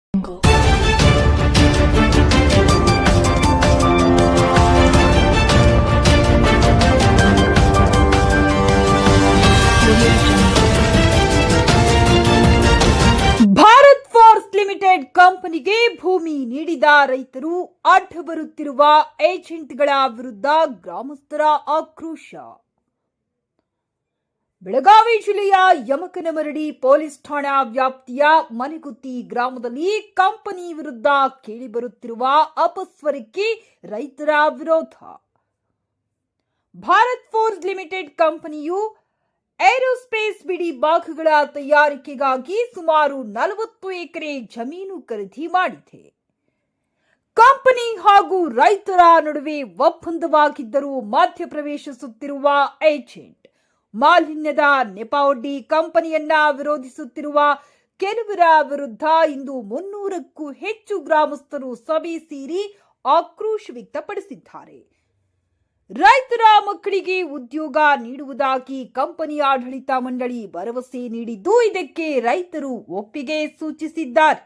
Bharat force limited ಕಂಪನಿಗೆ ಭೂಮಿ ನೀಡಿದ ರೈತರು ಅಡ್ಡ ಬರುತ್ತಿರುವ ಏಜೆಂಟ್ಗಳ ವಿರುದ್ಧ ಗ್ರಾಮಸ್ಥರ ಆಕ್ರೋಶ. ಬೆಳಗಾವಿ ಜಿಲ್ಲೆಯ ಯಮಕನಮರಡಿ ಪೊಲೀಸ್ ಠಾಣಾ ವ್ಯಾಪ್ತಿಯ ಮನೆಗುತ್ತಿ ಗ್ರಾಮದಲ್ಲಿ ಕಂಪನಿ ವಿರುದ್ಧ ಕೇಳಿಬರುತ್ತಿರುವ ಅಪಸ್ವರಕ್ಕೆ ರೈತರ ವಿರೋಧ. ಭಾರತ್ ಫೋರ್ಸ್ ಲಿಮಿಟೆಡ್ ಕಂಪನಿಯು ಏರೋಸ್ಪೇಸ್ ಬಿಡಿ ಭಾಗಗಳ ತಯಾರಿಕೆಗಾಗಿ ಸುಮಾರು 40 ಎಕರೆ ಜಮೀನು ಖರೀದಿ ಮಾಡಿದೆ. ಕಂಪನಿ ಹಾಗೂ ರೈತರ ನಡುವೆ ಒಪ್ಪಂದವಾಗಿದ್ದರೂ ಮಧ್ಯಪ್ರವೇಶಿಸುತ್ತಿರುವ ಏಜೆಂಟ್, ಮಾಲಿನ್ಯದ ನೆಪವೊಡ್ಡಿ ಕಂಪನಿಯನ್ನ ವಿರೋಧಿಸುತ್ತಿರುವ ಕೆಲವರ ವಿರುದ್ಧ ಇಂದು 300ಕ್ಕೂ ಹೆಚ್ಚು ಗ್ರಾಮಸ್ಥರು ಸಭೆ ಸೇರಿ ಆಕ್ರೋಶ ವ್ಯಕ್ತಪಡಿಸಿದ್ದಾರೆ. ರೈತರ ಮಕ್ಕಳಿಗೆ ಉದ್ಯೋಗ ನೀಡುವುದಾಗಿ ಕಂಪನಿ ಆಡಳಿತ ಮಂಡಳಿ ಭರವಸೆ ನೀಡಿದ್ದು, ಇದಕ್ಕೆ ರೈತರು ಒಪ್ಪಿಗೆ ಸೂಚಿಸಿದ್ದಾರೆ.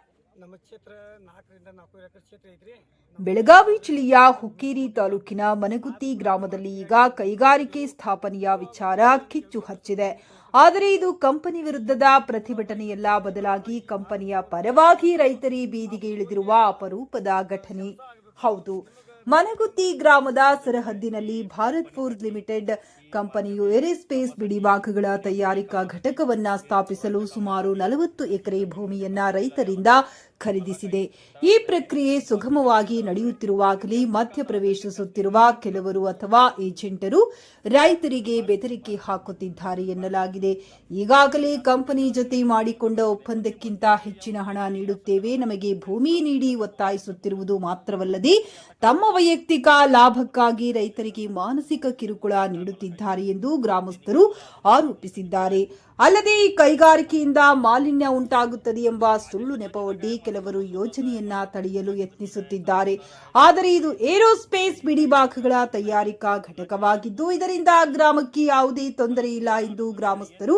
ಬೆಳಗಾವಿ ಜಿಲ್ಲೆಯ ಹುಕ್ಕೇರಿ ತಾಲೂಕಿನ ಮನೆಗುತ್ತಿ ಗ್ರಾಮದಲ್ಲಿ ಈಗ ಕೈಗಾರಿಕೆ ಸ್ಥಾಪನೆಯ ವಿಚಾರ ಕಿಚ್ಚು ಹಚ್ಚಿದೆ. ಆದರೆ ಇದು ಕಂಪನಿ ವಿರುದ್ಧದ ಪ್ರತಿಭಟನೆಯಲ್ಲ, ಬದಲಾಗಿ ಕಂಪನಿಯ ಪರವಾಗಿ ರೈತರೇ ಬೀದಿಗೆ ಇಳಿದಿರುವ ಅಪರೂಪದ ಘಟನೆ. ಹೌದು, ಮನೆಗುತ್ತಿ ಗ್ರಾಮದ ಸರಹದ್ದಿನಲ್ಲಿ ಭಾರತ್ ಫೋರ್ಸ್ ಲಿಮಿಟೆಡ್ ಕಂಪನಿಯು ಏರೋಸ್ಪೇಸ್ ಬಿಡಿಭಾಗಗಳ ತಯಾರಿಕಾ ಘಟಕವನ್ನ ಸ್ಥಾಪಿಸಲು ಸುಮಾರು 40 ಎಕರೆ ಭೂಮಿಯನ್ನ ರೈತರಿಂದ ಖರೀದಿಸಿದೆ. ಈ ಪ್ರಕ್ರಿಯೆ ಸುಗಮವಾಗಿ ನಡೆಯುತ್ತಿರುವಾಗಲೇ ಮಧ್ಯಪ್ರವೇಶಿಸುತ್ತಿರುವ ಕೆಲವರು ಅಥವಾ ಏಜೆಂಟರು ರೈತರಿಗೆ ಬೆದರಿಕೆ ಹಾಕುತ್ತಿದ್ದಾರೆ ಎನ್ನಲಾಗಿದೆ. ಈಗಾಗಲೇ ಕಂಪನಿ ಜೊತೆ ಮಾಡಿಕೊಂಡ ಒಪ್ಪಂದಕ್ಕಿಂತ ಹೆಚ್ಚಿನ ಹಣ ನೀಡುತ್ತೇವೆ, ನಮಗೆ ಭೂಮಿ ನೀಡಿ ಒತ್ತಾಯಿಸುತ್ತಿರುವುದು ಮಾತ್ರವಲ್ಲದೆ ತಮ್ಮ ವೈಯಕ್ತಿಕ ಲಾಭಕ್ಕಾಗಿ ರೈತರಿಗೆ ಮಾನಸಿಕ ಕಿರುಕುಳ ನೀಡುತ್ತಿದ್ದಾರೆ ಎಂದು ಗ್ರಾಮಸ್ಥರು ಆರೋಪಿಸಿದ್ದಾರೆ. ಅಲ್ಲದೆ ಈ ಕೈಗಾರಿಕೆಯಿಂದ ಮಾಲಿನ್ಯ ಉಂಟಾಗುತ್ತದೆ ಎಂಬ ಸುಳ್ಳು ನೆಪವೊಡ್ಡಿ ಕೆಲವರು ಯೋಜನೆಯನ್ನ ತಡೆಯಲು ಯತ್ನಿಸುತ್ತಿದ್ದಾರೆ. ಆದರೆ ಇದು ಏರೋಸ್ಪೇಸ್ ಬಿಡಿಭಾಗಗಳ ತಯಾರಿಕಾ ಘಟಕವಾಗಿದ್ದು, ಇದರಿಂದ ಗ್ರಾಮಕ್ಕೆ ಯಾವುದೇ ತೊಂದರೆ ಇಲ್ಲ ಎಂದು ಗ್ರಾಮಸ್ಥರು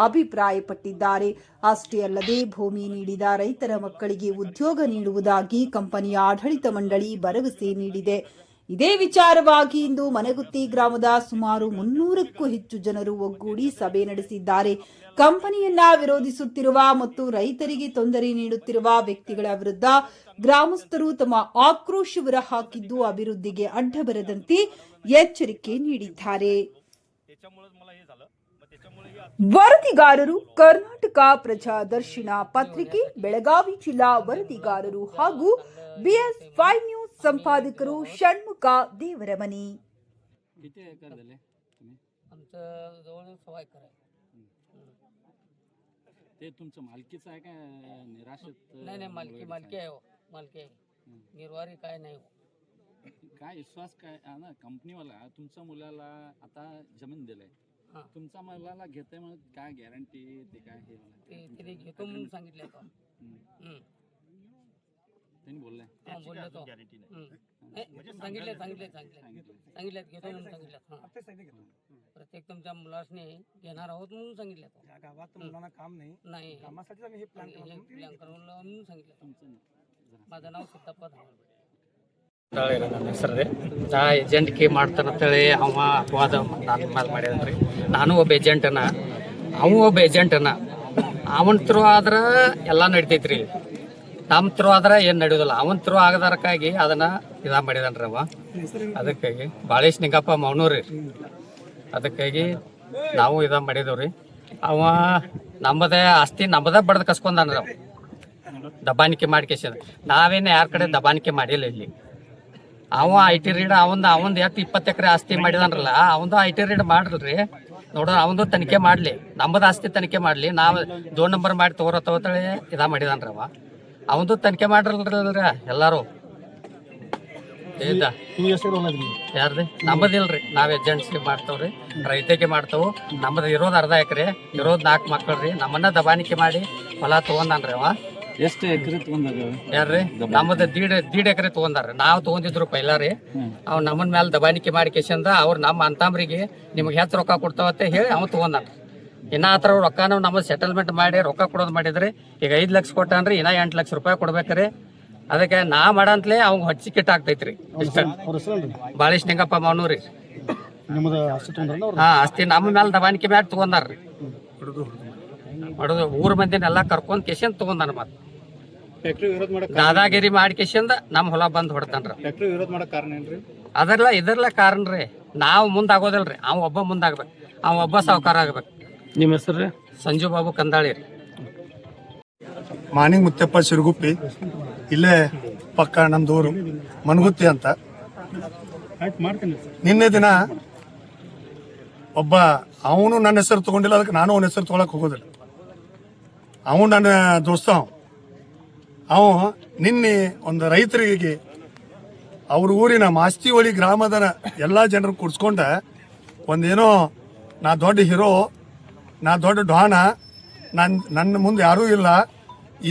ಅಭಿಪ್ರಾಯಪಟ್ಟಿದ್ದಾರೆ. ಅಷ್ಟೇ ಅಲ್ಲದೆ ಭೂಮಿ ನೀಡಿದ ರೈತರ ಮಕ್ಕಳಿಗೆ ಉದ್ಯೋಗ ನೀಡುವುದಾಗಿ ಕಂಪನಿಯ ಆಡಳಿತ ಮಂಡಳಿ ಭರವಸೆ ನೀಡಿದೆ. ಇದೇ ವಿಚಾರವಾಗಿ ಇಂದು ಮನೆಗುತ್ತಿ ಗ್ರಾಮದ ಸುಮಾರು 300ಕ್ಕೂ ಹೆಚ್ಚು ಜನರು ಒಗ್ಗೂಡಿ ಸಭೆ ನಡೆಸಿದ್ದಾರೆ. ಕಂಪನಿಯನ್ನ ವಿರೋಧಿಸುತ್ತಿರುವ ಮತ್ತು ರೈತರಿಗೆ ತೊಂದರೆ ನೀಡುತ್ತಿರುವ ವ್ಯಕ್ತಿಗಳ ವಿರುದ್ಧ ಗ್ರಾಮಸ್ಥರು ತಮ್ಮ ಆಕ್ರೋಶ ಹೊರಹಾಕಿದ್ದು, ಅಭಿವೃದ್ಧಿಗೆ ಅಡ್ಡ ಬರದಂತೆ ಎಚ್ಚರಿಕೆ ನೀಡಿದ್ದಾರೆ. ವರದಿಗಾರರು ಕರ್ನಾಟಕ ಪ್ರಜಾದರ್ಶನ ಪತ್ರಿಕೆ, ಬೆಳಗಾವಿ ಜಿಲ್ಲಾ ವರದಿಗಾರರು ಹಾಗೂ BS5 ನ್ಯೂಸ್ संपादकरू षण्मुख देवरमनी. किती एकर झाले? आमचं जवळ 6 एकर आहे. ते तुमचं मालकीचं आहे का निराशित? नाही मालकी आहे हो, मालकी आहे. निर्वारी काय नाही हो. काय विश्वास काय ना कंपनीवाला तुमच्या मुलाला आता जमीन दिलंय, तुमच्या मुलाला घेतोय म्हणून काय गॅरंटी? ते काय ते घेतो म्हणून सांगितलं होतं. त्यांनी बोलले तो गॅरंटी नाही सांगितलं घेतो म्हणून सांगितलं. प्रत्येक तुमच्या मुलासने घेणार आहोत म्हणून सांगितलं. गावात मुलांना काम नाही, कामासाठी आम्ही हे प्लॅन करून म्हणून सांगितलं. माझं नाव ಸಿದ್ದಪ್ಪ ನನ್ನ ಹೆಸರು ನಾ ಏಜೆಂಟ್ಗೆ ಮಾಡ್ತಾನಂತೇಳಿ ಅವ ಅಪವಾದ ನನ್ನ ಮೇಲೆ ಮಾಡ್ಯಾನ್ರಿ. ನಾನು ಒಬ್ಬ ಏಜೆಂಟನ, ಅವ ಒಬ್ಬ ಏಜೆಂಟನ. ಅವನ ಥ್ರೂ ಆದ್ರೆ ಎಲ್ಲ ನಡಿತೈತ್ರಿ, ನಮ್ಮ ಥ್ರೂ ಆದ್ರೆ ಏನು ನಡೆಯೋದಿಲ್ಲ. ಅವನ ಥ್ರೂ ಆಗದಕ್ಕಾಗಿ ಅದನ್ನು ಮಾಡಿದಾನ್ರಿ ಅವ. ಅದಕ್ಕಾಗಿ ಬಾಳೇಶ್ ನಿಂಗಪ್ಪ ಮೌನೂರಿ, ಅದಕ್ಕಾಗಿ ನಾವು ಮಾಡಿದೇವ್ರಿ. ಅವ ನಮ್ಮದೇ ಆಸ್ತಿ ನಮ್ಮದೇ ಬಡ್ದು ಕಸ್ಕೊಂಡಾನ್ರಿ. ಅವ ದಬ್ಬಾಣಿಕೆ ಮಾಡ್ಕೇಸಿದ, ನಾವೇನು ಯಾರ ಕಡೆ ದಬ್ಬಾಣಿಕೆ ಮಾಡಿಲ್ಲ. ಇಲ್ಲಿ ಅವ IT ರೀಡ್ ಅವಂದು ಎಷ್ಟು 20 ಎಕರೆ ಆಸ್ತಿ ಮಾಡಿದಾನ್ರಲ್ಲ, ಅವಂದು IT ರೀಡ್ ಮಾಡ್ರಲ್ರಿ. ನೋಡೋಣ, ಅವಂದು ತನಿಖೆ ಮಾಡಲಿ, ನಮ್ಮದು ಆಸ್ತಿ ತನಿಖೆ ಮಾಡಲಿ. ನಾವು 2 ನಂಬರ್ ಮಾಡಿ ತಗೋತೇಳಿ ಮಾಡಿದಾನ್ರಿ ಅವ. ಅವಂದು ತನಿಖೆ ಮಾಡ್ರಲ್ರಿ ಎಲ್ಲಾರು. ಯಾರ್ರಿ? ನಮ್ಮದಿಲ್ರಿ, ನಾವ್ ಏಜೆನ್ಸಿ ಮಾಡ್ತಾವ್ರಿ, ರೈತಕ್ಕೆ ಮಾಡ್ತಾವು. ನಮ್ಮದು ಇರೋದು 1/2 ಎಕರೆ, ಇರೋದು 4 ಮಕ್ಕಳ್ರಿ. ನಮ್ಮನ್ನ ದಬಾಣಿಕೆ ಮಾಡಿ ಹೊಲ ತಗೊಂಡಾನ್ರಿ ಅವ. ಎಷ್ಟು ಎಕರೆ ತಗೊಂಡಾರ? ಯಾರ್ರಿ? ನಮ್ಮದು 1.5 ಎಕರೆ ತಗೊಂಡಾರ. ನಾವು ತಗೊಂಡಿದ್ರು ಪೈಲಾರಿ. ಅವ್ ನಮ್ಮನ ಮೇಲೆ ದಬಾಣಿಕೆ ಮಾಡಿ ಕೇಸಿಂದ ಅವ್ರು ನಮ್ಮ ಅಂತಂಬ್ರಿಗೆ ನಿಮ್ಗೆ ಹೆಚ್ಚು ರೊಕ್ಕ ಕೊಡ್ತಾವತ್ತೆ ಹೇಳಿ ಅವ ತಗೊಂಡಾನ. ಇನ್ನ ಆ ಥರ ರೊಕ್ಕನ ನಮ್ಮ ಸೆಟಲ್ಮೆಂಟ್ ಮಾಡಿ ರೊಕ್ಕ ಕೊಡೋದು ಮಾಡಿದ್ರೆ ಈಗ 5 ಲಕ್ಷ ಕೊಟ್ಟಾನ್ರಿ ಇನ್ನ 8 ಲಕ್ಷ ರೂಪಾಯಿ ಕೊಡ್ಬೇಕ್ರಿ. ಅದಕ್ಕೆ ನಾ ಮಾಡಂತಲೇ ಅವ್ಗೆ ಹೊಚ್ಚಿ ಕಿಟ್ಟ ಆಗ್ತೈತ್ರಿ. ಇಷ್ಟ ಬಾಳೇಶ್ ನಿಂಗಪ್ಪ ಮಾವನೂರಿ ಆಸ್ತಿ ನಮ್ಮ ಮೇಲೆ ದಬಾನಿಕೆ ಮ್ಯಾಗ ತಗೊಂಡಾರ್ರಿ. ಹೊಡೆದು ಊರ್ ಮಂದಿನೆಲ್ಲ ಕರ್ಕೊಂಡ್ ಕೇಶನ್ ತಗೊಂಡಾನ. ಮತ್ತೆ ದಾದಾಗಿರಿ ಮಾಡಿ ಕೇಶಂದ ನಮ್ಮ ಹೊಲ ಬಂದ್ ಹೊಡ್ತಾನ್ರಿ. ಇದರ್ಲ ಕಾರಣ ರೀ. ನಾವು ಮುಂದಾಗೋದಿಲ್ರಿ, ಅವ್ ಒಬ್ಬ ಮುಂದಾಗ್ಬೇಕು, ಅವ್ ಒಬ್ಬ ಸಾವುಕಾರ ಆಗ್ಬೇಕು. ನಿಮ್ಮ ಹೆಸರು? ಸಂಜು ಬಾಬು ಕಂದಾಳಿ ರೀ. ಮಾನಿಂಗ್ ಮುತ್ತಪ್ಪ ಶಿರಗುಪ್ಪಿ, ಇಲ್ಲೇ ಪಕ್ಕ ನಮ್ದೂರು ಮನಗುತ್ತಿ ಅಂತ. ನಿನ್ನೆ ದಿನ ಒಬ್ಬ ಅವನು ನನ್ನ ಹೆಸರು ತಗೊಂಡಿಲ್ಲ, ಅದಕ್ಕೆ ನಾನು ಅವನ ಹೆಸರು ತಗೊಳಕ್ ಹೋಗೋದಿಲ್ಲ. ಅವನು ನನ್ನ ದೋಸ್ತ. ಅವ ನಿನ್ನೆ ಒಂದು ರೈತರಿಗೆ ಅವ್ರ ಊರಿನ ಮಾಸ್ತಿವಳಿ ಗ್ರಾಮದ ಎಲ್ಲ ಜನರು ಕೂಡ್ಸ್ಕೊಂಡ ಒಂದೇನೋ ನಾ ದೊಡ್ಡ ಹೀರೋ, ನಾ ದೊಡ್ಡ ಡಾನ, ನನ್ನ ಮುಂದೆ ಯಾರೂ ಇಲ್ಲ,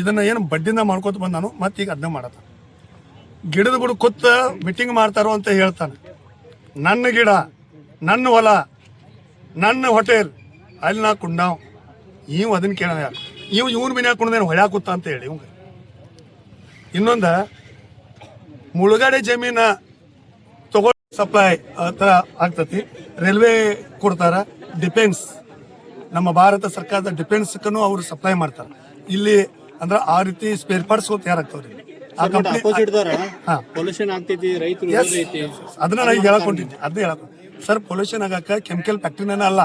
ಇದನ್ನ ಏನು ಬಡ್ಡಿಂದ ಮಾಡ್ಕೊತ ಬಂದಾನು, ಮತ್ತೀಗ ಅದನ್ನ ಮಾಡತ್ತ. ಗಿಡದ ಗುಡ ಕೂತ ಮೀಟಿಂಗ್ ಮಾಡ್ತಾರೋ ಅಂತ ಹೇಳ್ತಾನೆ. ನನ್ನ ಗಿಡ, ನನ್ನ ಹೊಲ, ನನ್ನ ಹೋಟೆಲ್, ಅಲ್ಲಿ ನಾ ಕುಂಡಾವ್. ಇವ್ ಅದನ್ನ ಕೇಳ ಇವನ್ ಮನ್ಯಾಗ ಕುಣ್ದೇನು ಹೊಳ್ಯಾ ಕೂತ ಅಂತ ಹೇಳಿ ಇವಂಗ. ಇನ್ನೊಂದ ಮುಳುಗಡೆ ಜಮೀನ ತಗೋ ಸಪ್ಲೈ ಆಗ್ತತಿ. ರೈಲ್ವೆ ಕೊಡ್ತಾರ, ಡಿಫೆನ್ಸ್ ನಮ್ಮ ಭಾರತ ಸರ್ಕಾರದ ಡಿಫೆನ್ಸ್ಗೂ ಅವರು ಸಪ್ಲೈ ಮಾಡ್ತಾರ. ಇಲ್ಲಿ ಅಂದ್ರೆ ಆ ರೀತಿ ಸ್ಪೇರ್ ಪಾರ್ಟ್ಸ್ ತಯಾರಾಗ್ತಾವ್ರಿ. ಆ ಕಂಪ್ನಿ ಪೊಲ್ಯೂಷನ್ ಆಗ್ತೈತಿ, ರೈತರು ಅದನ್ನ ನಾ ಈಗ ಹೇಳಕೊಂಡಿದ್ದೆ. ಅದನ್ನ ಹೇಳಕ್ ಸರ್, ಪೊಲ್ಯೂಷನ್ ಆಗಾಕ ಕೆಮಿಕಲ್ ಫ್ಯಾಕ್ಟ್ರಿನ ಅಲ್ಲ.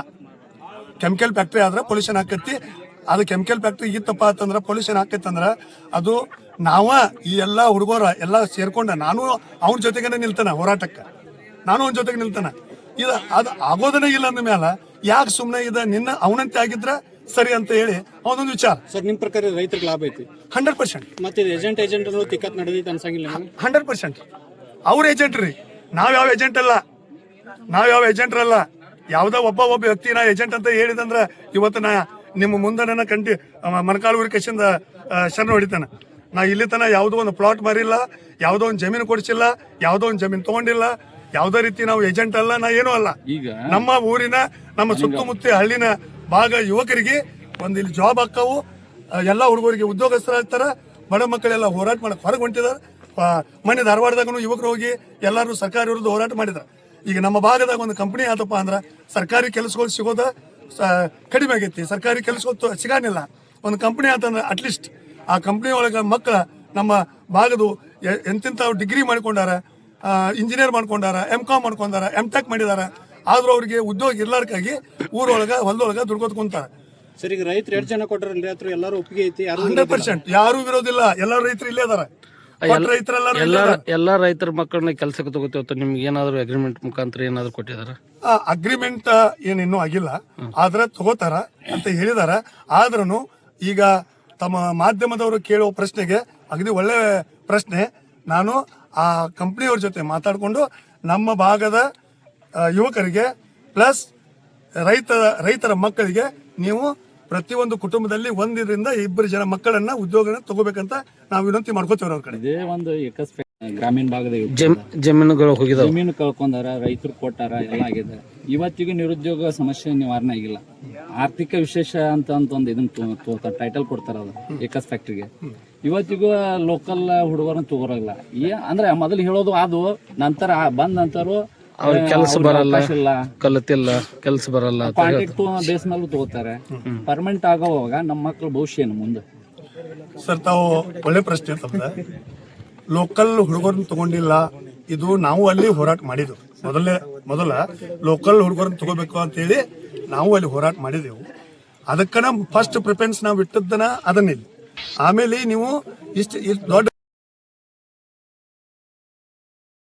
ಕೆಮಿಕಲ್ ಫ್ಯಾಕ್ಟ್ರಿ ಆದ್ರೆ ಪೊಲ್ಯೂಷನ್ ಆಕತಿ. ಅದು ಕೆಮಿಕಲ್ ಫ್ಯಾಕ್ಟ್ರಿ ಇತ್ತಪ್ಪ ಅಂತಂದ್ರೆ ಪೊಲ್ಯೂಷನ್ ಆಕೈತಂದ್ರ ಅದು ನಾವ ಈ ಎಲ್ಲ ಹುಡುಗರ ಎಲ್ಲ ಸೇರ್ಕೊಂಡ ನಾನು ಅವನ ಜೊತೆಗೇನೆ ನಿಲ್ತಾನ ಹೋರಾಟಕ್ಕೆ, ನಾನು ಅವನ ಜೊತೆಗೆ ನಿಲ್ತಾನ. ಇದು ಅದು ಆಗೋದನ್ನ ಇಲ್ಲ ಅಂದ ಮೇಲೆ ಯಾಕೆ ಸುಮ್ಮನೆ ಇದೆ ನಿನ್ನ ಅವನಂತೆ ಆಗಿದ್ರ ಸರಿ ಅಂತ ಹೇಳಿ ಅವನೊಂದು ವಿಚಾರ. ಸರ್, ನಿಮ್ ಪ್ರಕಾರ ರೈತರಿಗೆ ಲಾಭ ಐತಿ 100%. ಮತ್ತೆ ಏಜೆಂಟ್ ತಿಕ್ಕತ್ ನಡೆದೈತೆ ಅನ್ಸಂಗಿಲ್ಲ 100%. ಅವ್ರ ಏಜೆಂಟ್ ರೀ, ನಾವ್ ಏಜೆಂಟ್ ಅಲ್ಲ. ಯಾವ್ದೋ ಒಬ್ಬ ವ್ಯಕ್ತಿ ನಾ ಏಜೆಂಟ್ ಅಂತ ಹೇಳಿದಂದ್ರ ಇವತ್ತು ನಾ ನಿಮ್ಮ ಮುಂದೆ ನನ್ನ ಕಂಟಿ ಮನಕಾಲೂರಿ ಕಶಿಂದ ಶರಣ ಹೊಡಿತಾನ. ನಾ ಇಲ್ಲಿ ತನ ಯಾವುದೋ ಒಂದು ಪ್ಲಾಟ್ ಮಾರಿಲ್ಲ, ಯಾವುದೋ ಒಂದು ಜಮೀನು ಕೊಡಿಸಿಲ್ಲ, ಯಾವುದೋ ಒಂದು ಜಮೀನು ತಗೊಂಡಿಲ್ಲ. ಯಾವುದೇ ರೀತಿ ನಾವು ಏಜೆಂಟ್ ಅಲ್ಲ, ನಾ ಏನೂ ಅಲ್ಲ. ಈಗ ನಮ್ಮ ಊರಿನ ನಮ್ಮ ಸುತ್ತಮುತ್ತ ಹಳ್ಳಿನ ಭಾಗ ಯುವಕರಿಗೆ ಒಂದು ಇಲ್ಲಿ ಜಾಬ್ ಹಾಕವು, ಎಲ್ಲ ಹುಡುಗರಿಗೆ ಉದ್ಯೋಗಸ್ಥರಾಗ್ತಾರ. ಬಡ ಮಕ್ಕಳೆಲ್ಲ ಹೋರಾಟ ಮಾಡಕ್ ಹೊರಗೆ ಹೊಂಟಿದಾರೆ. ಮೊನ್ನೆ ಧಾರವಾಡದಾಗೂ ಯುವಕರು ಹೋಗಿ ಎಲ್ಲರೂ ಸರ್ಕಾರಿ ವಿರುದ್ಧ ಹೋರಾಟ ಮಾಡಿದಾರೆ. ಈಗ ನಮ್ಮ ಭಾಗದಾಗ ಒಂದು ಕಂಪನಿ ಆತಪ್ಪ ಅಂದ್ರೆ ಸರ್ಕಾರಿ ಕೆಲಸಗಳು ಸಿಗೋದ ಕಡಿಮೆ ಆಗೈತಿ. ಸರ್ಕಾರಿ ಕೆಲಸಗಳು ಸಿಗಾನಿಲ್ಲ. ಒಂದು ಕಂಪನಿ ಆತಂದ್ರೆ ಅಟ್ಲೀಸ್ಟ್ ಆ ಕಂಪನಿ ಒಳಗೆ ಮಕ್ಕಳ ನಮ್ಮ ಭಾಗದು ಎಂತೆಂಥ ಡಿಗ್ರಿ ಮಾಡ್ಕೊಂಡಾರ, ಇಂಜಿನಿಯರ್ ಮಾಡ್ಕೊಂಡಾರ, M.Com ಮಾಡ್ಕೊಂಡಾರ, M.Tech ಮಾಡಿದಾರ. ಆದ್ರೂ ಅವ್ರಿಗೆ ಉದ್ಯೋಗ ಇರ್ಲಾರ್ಕಾಗಿ ಊರೊಳಗ ಹೊಲದೊಳಗ ದುಡ್ಕೋತ ಕುಂತಾರ. ಸರ್, ಈಗ ರೈತರು 2 ಜನ ಕೊಟ್ಟರೆ ಎಲ್ಲರೂ ಒಪ್ಪಿಗೆ ಐತಿ? 100% ಯಾರು ವಿರೋಧಿಲ್ಲ. ಎಲ್ಲರೂ ರೈತರು ಇಲ್ಲೇ ಅದಾರ. ಎಲ್ಲಾ ರೈತರ ಮಕ್ಕಳನ್ನ ಕೆಲಸಕ್ಕೆ ತಗೋತೇವ. ನಿಮ್ಗೆ ಏನಾದ್ರು ಅಗ್ರಿಮೆಂಟ್ ಮುಖಾಂತರ ಏನಾದ್ರು ಕೊಟ್ಟಿದಾರ? ಅಗ್ರಿಮೆಂಟ್ ಏನಿನ್ನೂ ಆಗಿಲ್ಲ, ಆದ್ರೆ ತಗೋತಾರ ಅಂತ ಹೇಳಿದಾರ. ಆದ್ರೂ ಈಗ ತಮ್ಮ ಮಾಧ್ಯಮದವರು ಕೇಳುವ ಪ್ರಶ್ನೆಗೆ ಅಗದಿ ಒಳ್ಳೆ ಪ್ರಶ್ನೆ. ನಾನು ಆ ಕಂಪ್ನಿಯವ್ರ ಜೊತೆ ಮಾತಾಡಿಕೊಂಡು ನಮ್ಮ ಭಾಗದ ಯುವಕರಿಗೆ ಪ್ಲಸ್ ರೈತರ ಮಕ್ಕಳಿಗೆ ನೀವು ಪ್ರತಿಯೊಂದು ಕುಟುಂಬದಲ್ಲಿ 1 ರಿಂದ 2 ಜನ ಮಕ್ಕಳನ್ನ ಉದ್ಯೋಗ ತಗೋಬೇಕಂತ ನಾವು ವಿನಂತಿ ಮಾಡ್ಕೋತೀವ್ರ ಅವ್ರ ಕಡೆ. ಇದೇ ಒಂದು ಗ್ರಾಮೀಣ ಭಾಗದ ಜಮೀನುಗಳು ಹೋಗಿದಾವ, ಜಮೀನು ಕಳ್ಕೊಂಡಾರ, ರೈತರು ಕೊಟ್ಟಾರ, ಎಲ್ಲ ಆಗಿದೆ. ಇವತ್ತಿಗೂ ನಿರುದ್ಯೋಗ ಸಮಸ್ಯೆ ನಿವಾರಣೆ ಆಗಿಲ್ಲ. ಆರ್ಥಿಕ ವಿಶೇಷ ಅಂತ ಒಂದು ಇದನ್ನ ಟೈಟಲ್ ಕೊಡ್ತಾರ, ಅದು ಏಕಸ್ ಫ್ಯಾಕ್ಟ್ರಿಗೆ. ಇವತ್ತಿಗೂ ಲೋಕಲ್ ಹುಡುಗರನ್ನ ತಗೋರಲ್ಲ. ಅಂದ್ರೆ ಮೊದಲು ಹೇಳೋದು ಅದು, ನಂತರ ಬಂದ ನಂತರ ಅವ್ರ ಕೆಲಸ ಬರಲ್ಲ, ಕಲಿತಿಲ್ಲ, ಕೆಲಸ ಬರಲ್ಲ, ಕಾಂಟ್ರಾಕ್ಟ್ ಬೇಸ್ ಮೇಲೂ ತಗೋತಾರೆ. ಪರ್ಮನೆಂಟ್ ಆಗೋವಾಗ ನಮ್ಮ ಮಕ್ಕಳ ಭವಿಷ್ಯ ಏನು ಮುಂದೆ? ಸರ್, ತಾವು ಒಳ್ಳೆ ಪ್ರಶ್ನೆ ಅಂತಂದ್ರೆ ಲೋಕಲ್ ಹುಡುಗರನ್ನ ತಗೊಂಡಿಲ್ಲ. ಇದು ನಾವು ಅಲ್ಲಿ ಹೋರಾಟ ಮಾಡಿದ್ವು. ಮೊದಲ ಲೋಕಲ್ ಹುಡುಗರನ್ನ ತಗೋಬೇಕು ಅಂತ ಹೇಳಿ ನಾವು ಅಲ್ಲಿ ಹೋರಾಟ ಮಾಡಿದೆವು. ಅದಕ್ಕನ ಫಸ್ಟ್ ಪ್ರಿಫರೆನ್ಸ್ ನಾವು ಇಟ್ಟದ್ದನ ಅದನ್ನಿಲ್ಲ. ಆಮೇಲೆ ನೀವು ಇಷ್ಟು ದೊಡ್ಡ